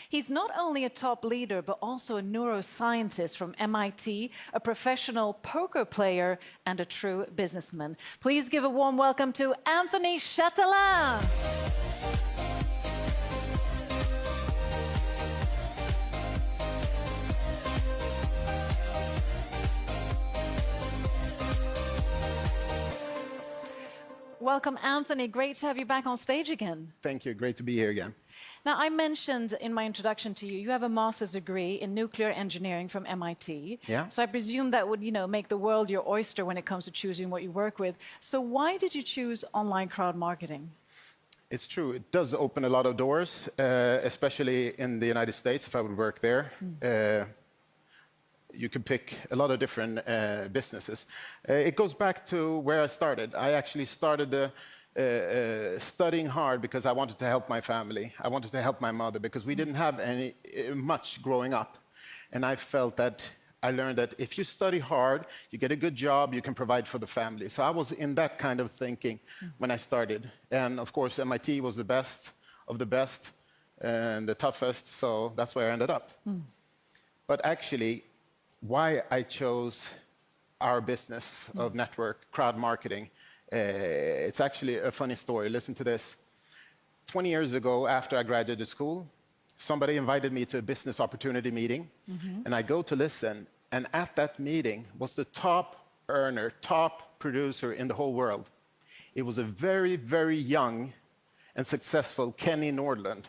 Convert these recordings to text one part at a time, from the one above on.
He's not only a top leader, but also a neuroscientist from MIT, a professional poker player, and a true businessman. Please give a warm welcome to Anthony CHATELAIN. Welcome, Anthony. Great to have you back on stage again. Thank you. Great to be here again. Now, I mentioned in my introduction to you, you have a master's degree in nuclear engineering from MIT. Yeah. So I presume that would, make the world your oyster when it comes to choosing what you work with. So why did you choose online crowd marketing? It's true. It does open a lot of doors, especially in the United States, if I would work there. You could pick a lot of different businesses. It goes back to where I started. I actually started studying hard because I wanted to help my family. I wanted to help my mother because we didn't have much growing up. And I felt that I learned that if you study hard, you get a good job, you can provide for the family. So I was in that kind of thinking when I started. And of course, MIT was the best of the best and the toughest. So that's where I ended up. But actually, why I chose our business of network crowd marketing, it's actually a funny story. Listen to this. 20 years ago, after I graduated school, somebody invited me to a business opportunity meeting, and I go to listen, and at that meeting was the top earner, top producer in the whole world. It was a very, very young and successful Kenny Nordland.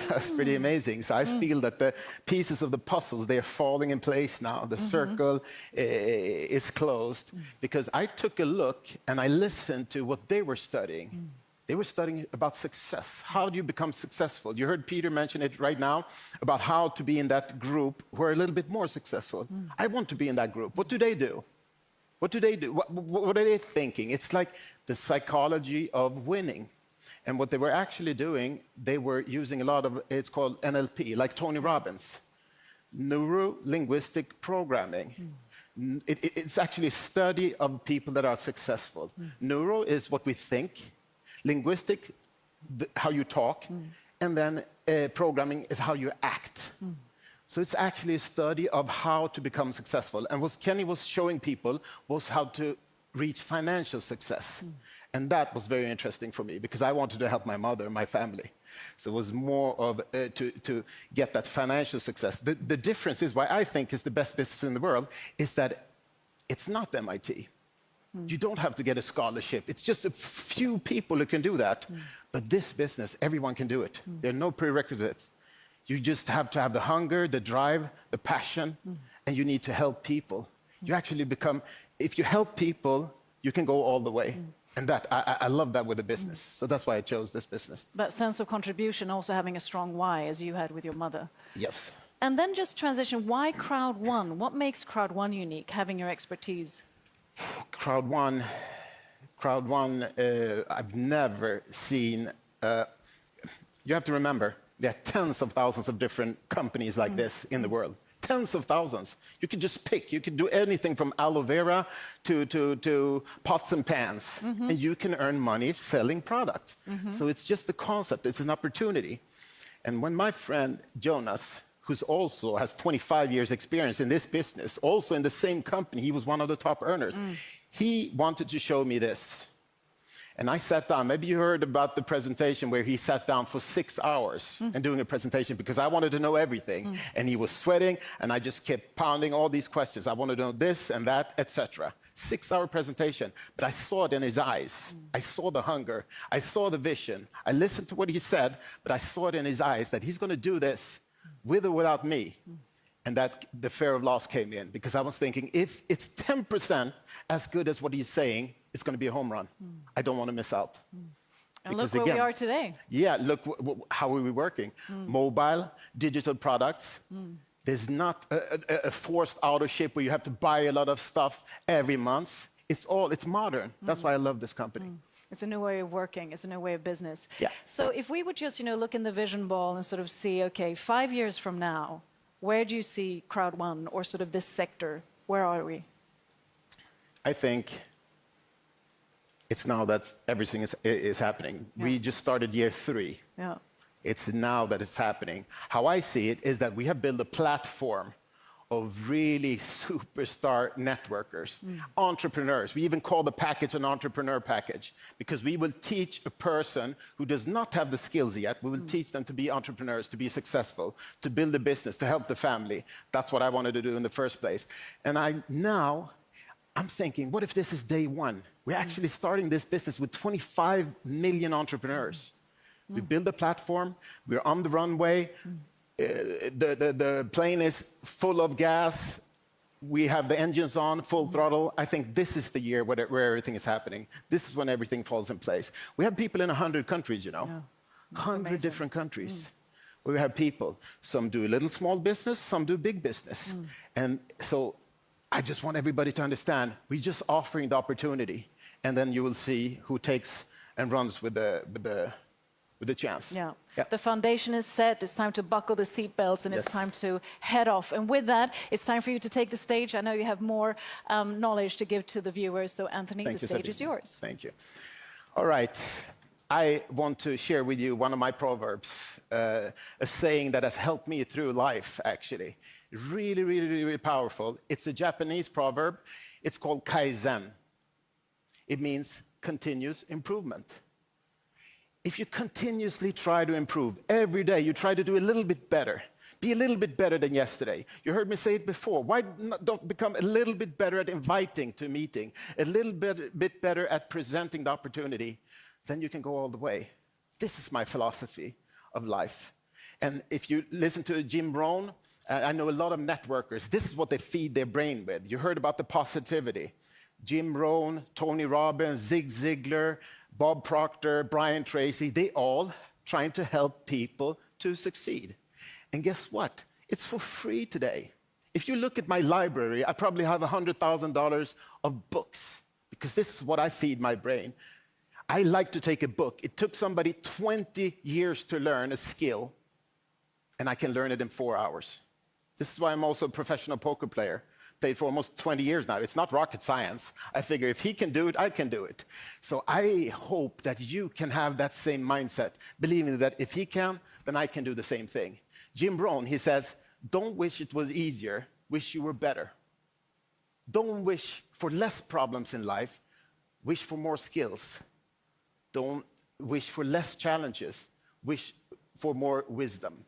That's pretty amazing. So I feel that the pieces of the puzzles, they're falling in place now. The circle is closed because I took a look and I listened to what they were studying. They were studying about success. How do you become successful? You heard Peter mention it right now about how to be in that group who are a little bit more successful. I want to be in that group. What do they do? What do they do? What are they thinking? It's like the psychology of winning. And what they were actually doing, they were using a lot of, it's called NLP, like Tony Robbins, neuro-linguistic programming. It's actually a study of people that are successful. Neuro is what we think, linguistic, how you talk, and then programming is how you act. So it's actually a study of how to become successful. And what Kenny was showing people was how to reach financial success. And that was very interesting for me because I wanted to help my mother and my family. So it was more of to get that financial success. The difference is why I think is the best business in the world is that it's not MIT. You don't have to get a scholarship. It's just a few people who can do that. But this business, everyone can do it. There are no prerequisites. You just have to have the hunger, the drive, the passion, and you need to help people. You actually become, if you help people, you can go all the way. And that, I love that with the business. So that's why I chose this business. That sense of contribution, also having a strong why, as you had with your mother. Yes. And then just transition, why Crowd One? What makes Crowd One unique, having your expertise? Crowd One, I've never seen, you have to remember, there are tens of thousands of different companies like this in the world. Tens of thousands. You can just pick. You can do anything from aloe vera to pots and pans. And you can earn money selling products. So it's just the concept. It's an opportunity. And when my friend Jonas, who's also has 25 years experience in this business, also in the same company, he was one of the top earners. He wanted to show me this. And I sat down. Maybe you heard about the presentation where he sat down for 6 hours and doing a presentation because I wanted to know everything. And he was sweating, and I just kept pounding all these questions. I wanted to know this and that, etc. 6-hour presentation, but I saw it in his eyes. I saw the hunger. I saw the vision. I listened to what he said, but I saw it in his eyes that he's going to do this with or without me. And that the fear of loss came in because I was thinking, if it's 10% as good as what he's saying, it's going to be a home run. I don't want to miss out. And look where we are today. Yeah, look how are we working. Mobile, digital products. There's not a forced auto-ship where you have to buy a lot of stuff every month. It's modern. That's why I love this company. It's a new way of working. It's a new way of business. Yeah. So if we would just, look in the vision ball and sort of see, okay, 5 years from now, where do you see Crowd One or sort of this sector? Where are we? I think it's now that everything is happening. Yeah. We just started year 3. Yeah. It's now that it's happening. How I see it is that we have built a platform of really superstar networkers, entrepreneurs. We even call the package an entrepreneur package because we will teach a person who does not have the skills yet, we will teach them to be entrepreneurs, to be successful, to build a business, to help the family. That's what I wanted to do in the first place. And I'm thinking, what if this is day one? We're actually starting this business with 25 million entrepreneurs. We build a platform, we're on the runway, the plane is full of gas, we have the engines on, full throttle. I think this is the year where everything is happening. This is when everything falls in place. We have people in 100 countries, you know. 100 different countries. We have people. Some do a little small business, some do big business. And so I just want everybody to understand, we're just offering the opportunity, and then you will see who takes and runs with the chance. Yeah. The foundation is set. It's time to buckle the seatbelts, and it's time to head off. And with that, it's time for you to take the stage. I know you have more knowledge to give to the viewers. So, Anthony, the stage is yours. Thank you. All right. I want to share with you one of my proverbs, a saying that has helped me through life, actually. Really, really, really powerful. It's a Japanese proverb. It's called kaizen. It means continuous improvement. If you continuously try to improve, every day you try to do a little bit better, be a little bit better than yesterday. You heard me say it before. Why don't become a little bit better at inviting to a meeting, a little bit better at presenting the opportunity, then you can go all the way. This is my philosophy of life. And if you listen to Jim Rohn, I know a lot of networkers, this is what they feed their brain with. You heard about the positivity. Jim Rohn, Tony Robbins, Zig Ziglar, Bob Proctor, Brian Tracy, they all trying to help people to succeed. And guess what? It's for free today. If you look at my library, I probably have $100,000 of books because this is what I feed my brain. I like to take a book. It took somebody 20 years to learn a skill, and I can learn it in 4 hours. This is why I'm also a professional poker player. Played for almost 20 years now. It's not rocket science. I figure if he can do it, I can do it. So I hope that you can have that same mindset, believing that if he can, then I can do the same thing. Jim Rohn, he says, don't wish it was easier, wish you were better. Don't wish for less problems in life, wish for more skills. Don't wish for less challenges, wish for more wisdom.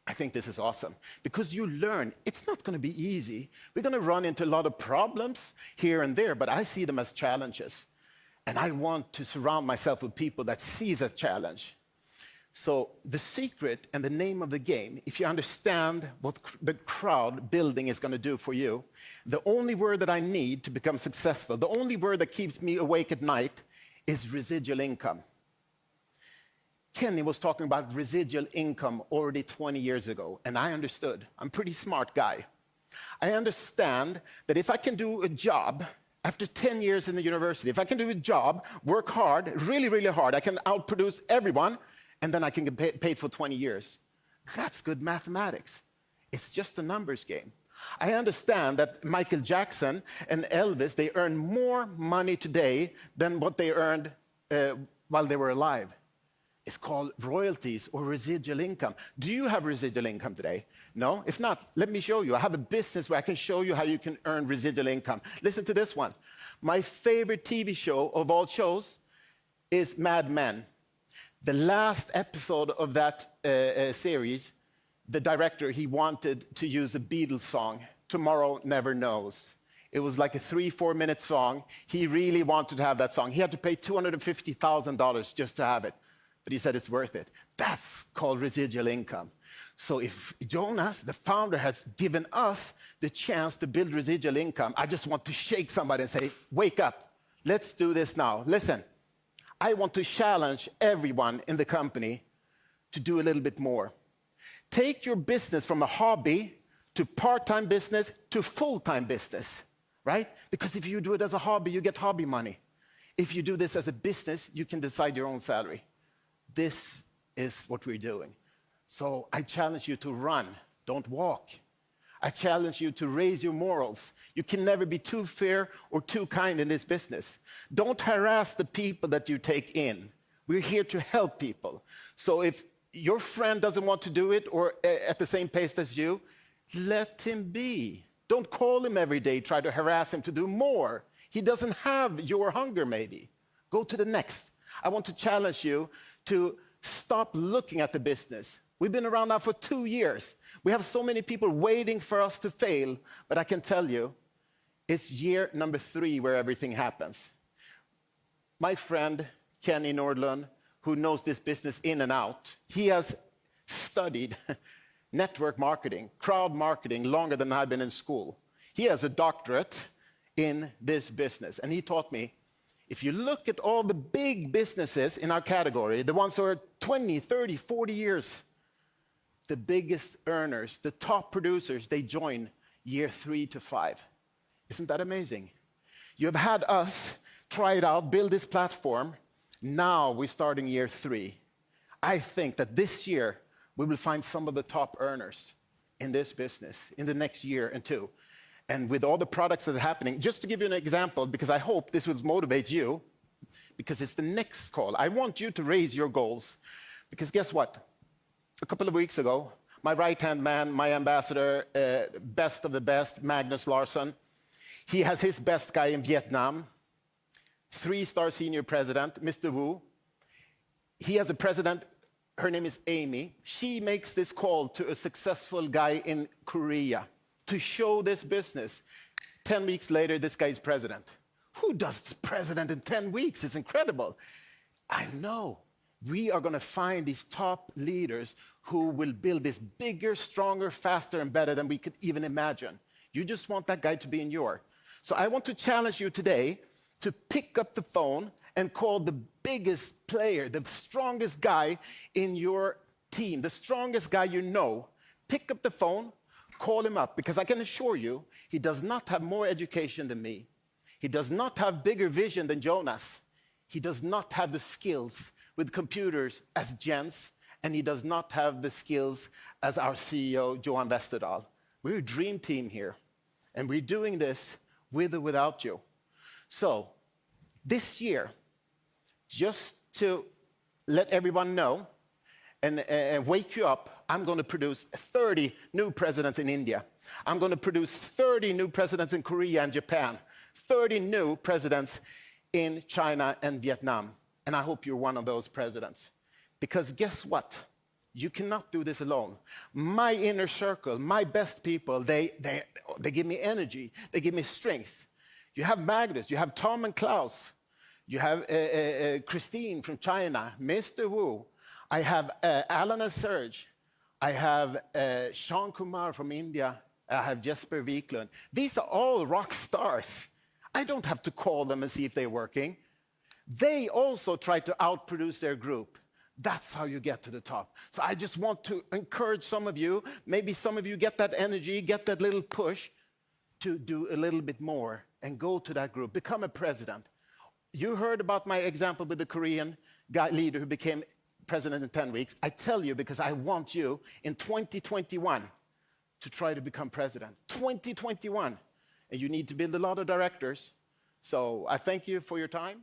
I think this is awesome because you learn it's not going to be easy. We're going to run into a lot of problems here and there, but I see them as challenges. And I want to surround myself with people that sees as challenge. So the secret and the name of the game, if you understand what the crowd building is going to do for you, the only word that I need to become successful, the only word that keeps me awake at night is residual income. Kenny was talking about residual income already 20 years ago, and I understood. I'm a pretty smart guy. I understand that if I can do a job after 10 years in the university, if I can do a job, work hard, really, really hard, I can outproduce everyone, and then I can get paid for 20 years. That's good mathematics. It's just a numbers game. I understand that Michael Jackson and Elvis, they earn more money today than what they earned while they were alive. It's called royalties or residual income. Do you have residual income today? No? If not, let me show you. I have a business where I can show you how you can earn residual income. Listen to this one. My favorite TV show of all shows is Mad Men. The last episode of that series, the director, he wanted to use a Beatles song, Tomorrow Never Knows. It was like a 3-4 minute song. He really wanted to have that song. He had to pay $250,000 just to have it. But he said it's worth it. That's called residual income. So if Jonas, the founder, has given us the chance to build residual income, I just want to shake somebody and say, wake up. Let's do this now. Listen, I want to challenge everyone in the company to do a little bit more. Take your business from a hobby to part-time business to full-time business, right? Because if you do it as a hobby, you get hobby money. If you do this as a business, you can decide your own salary. This is what we're doing. So I challenge you to run, don't walk. I challenge you to raise your morals. You can never be too fair or too kind in this business. Don't harass the people that you take in. We're here to help people. So if your friend doesn't want to do it or at the same pace as you, let him be. Don't call him every day, try to harass him to do more. He doesn't have your hunger, maybe. Go to the next. I want to challenge you to stop looking at the business. We've been around now for 2 years. We have so many people waiting for us to fail, but I can tell you, it's year number 3 where everything happens. My friend, Kenny Nordlund, who knows this business in and out, he has studied network marketing, crowd marketing, longer than I've been in school. He has a doctorate in this business, and he taught me, if you look at all the big businesses in our category, the ones who are 20, 30, 40 years, the biggest earners, the top producers, they join year 3 to 5. Isn't that amazing? You have had us try it out, build this platform. Now we're starting year 3. I think that this year we will find some of the top earners in this business in the next year and 2. And with all the products that are happening, just to give you an example, because I hope this will motivate you, because it's the next call. I want you to raise your goals, because guess what? A couple of weeks ago, my right-hand man, my ambassador, best of the best, Magnus Larsson, he has his best guy in Vietnam, 3-star senior president, Mr. Wu. He has a president, her name is Amy. She makes this call to a successful guy in Korea to show this business. 10 weeks later, this guy is president. Who does president in 10 weeks? It's incredible. I know. We are going to find these top leaders who will build this bigger, stronger, faster, and better than we could even imagine. You just want that guy to be in your. So I want to challenge you today to pick up the phone and call the biggest player, the strongest guy in your team, the strongest guy you know. Pick up the phone, call him up, because I can assure you, he does not have more education than me. He does not have bigger vision than Jonas. He does not have the skills with computers as Jens, and he does not have the skills as our CEO, Johan Westerdahl. We're a dream team here, and we're doing this with or without you. So, this year, just to let everyone know and wake you up, I'm going to produce 30 new presidents in India. I'm going to produce 30 new presidents in Korea and Japan, 30 new presidents in China and Vietnam. And I hope you're one of those presidents. Because guess what? You cannot do this alone. My inner circle, my best people, they give me energy. They give me strength. You have Magnus, you have Tom and Klaus, you have Christine from China, Mr. Wu. I have Alan and Serge. I have Sean Kumar from India. I have Jesper Wiklund. These are all rock stars. I don't have to call them and see if they're working. They also try to outproduce their group. That's how you get to the top. So I just want to encourage some of you, maybe some of you get that energy, get that little push to do a little bit more and go to that group, become a president. You heard about my example with the Korean guy leader who became president in 10 weeks. I tell you because I want you in 2021 to try to become president. 2021. And you need to build a lot of directors. So I thank you for your time.